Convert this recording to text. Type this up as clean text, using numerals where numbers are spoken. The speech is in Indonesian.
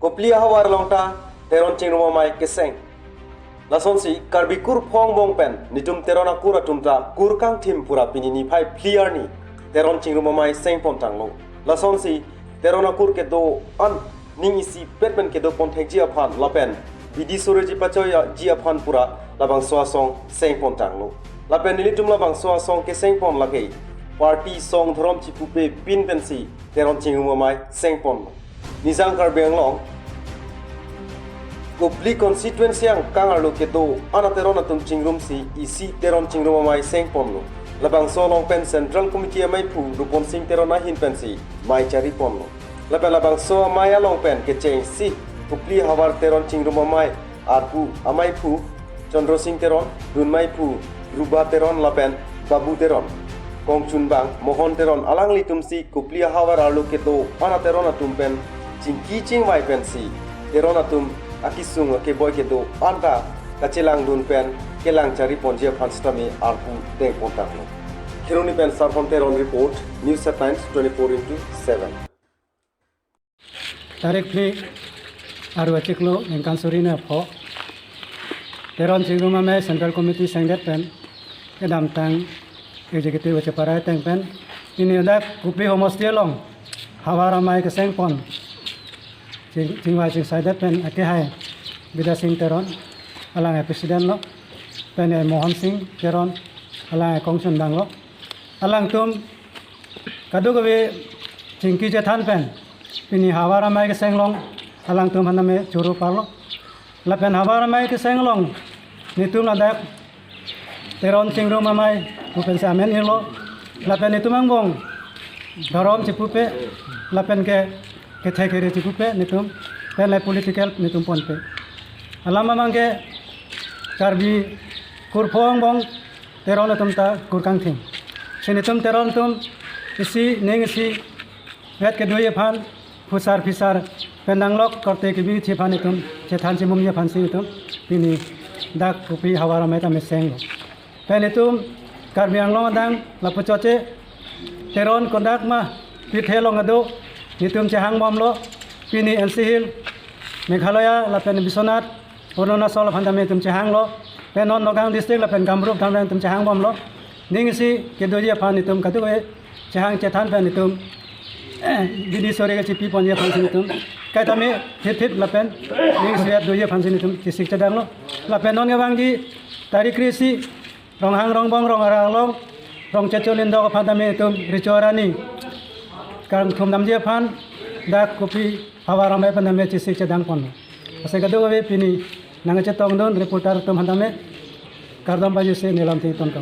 KOPILI hawar longta Teron Chingrum Amei Keseng lason si karbikur phong bong pen nitum Teron akura tumta kurkang tim pura pinini pai clear ni Teron Chingrum Amei seng pon Tanglo lason si Teron akur ke do an ning isi petpen ke do pon thek ji aphan lapen bidi sore ji pachoy ji aphan pura labang soasong seng pon Tanglo lapen nilitum labang soasong ke seng pon lagei party song dhrom chipupe pin pensi Teron Chingrum Amei seng pon Nizang karbeng long KOPILI constituency yang kangar lo kedo ana Teron atum Chingrum si isi Teron Chingrum Amei seng pon lo labang so long pen central committee Amei pu rupon sing Teron na hin pen si mai cari pon lo labang so Amei long pen Keseng si KOPILI hawar Teron Chingrum Amei arpu Amei pu Chandro Singh Teron dun mai pu Ruba Teron lapen Babu Teron Kong Chun Bang Mohon Teron alang litum si KOPILI hawar arlo kedo ana Teron atum pen cingki cing mai pen si Teron atum akisung ke boy ke do anta kacelang dun pen kelang cari ponje panstami arpu teng pontak lo kiruni pen sarpon Teron report news at times 24/7 tarik pli aru achiklo engkan surina pho Teron Chingrum Amei central committee sengdet pen edam tang executive wachaparai teng pen ini dak KOPILI homostia long hawar Amei Keseng pon Chingwai sing saidat pen ake hai Bida Singh Teron alang presiden lo pen Mohon Singh Teron alang Kong Chun Bang lo alang tum kadu gawe chingki jethan pen pini hawar Amei Keseng long alang tum haname churu parlo la pen hawar Amei Keseng long nitum ladak Teron Chingrum Amei upen samen irlo la pen itu mangbong darom cipupe la pen ke kere cipupe nitum pen political nitum ponpe alama mangke karbi kurpong bong Teron atum ta kurkang thing sinitum Teron tum isi neng isi wet ke doye phan phusar fisar pendanglok korte ke bi thi phan itum chethan chimum ye phan si itum pini dak KOPILI hawar Amei ta meseng pen itum karbi anglong dang lapu choche Teron kondak ma pithelong ado nitum chehang mom lo pini LC Hill Meghalaya lapen Bisonat Arunachal phandame tum chehang lo penon nogang district lapen Kamrup thamren tum chehang mom lo ningsi kedoje phan itum kadu e chehang chethan pen itum bidi sore ke chipi ponje phan itum kai tame thip lapen ningsi doje phan itum kisik chadang lo lapen non gewang ji tarik krisi rong hang rong bong rong arang long rong checholin do phandame itum ricorani karang thum namje phan dak KOPILI hawar Amei pandame chisik chadang pon ase gadu we pini nanga chetong don reporter tum handame kardam baju se nilam thi ton ka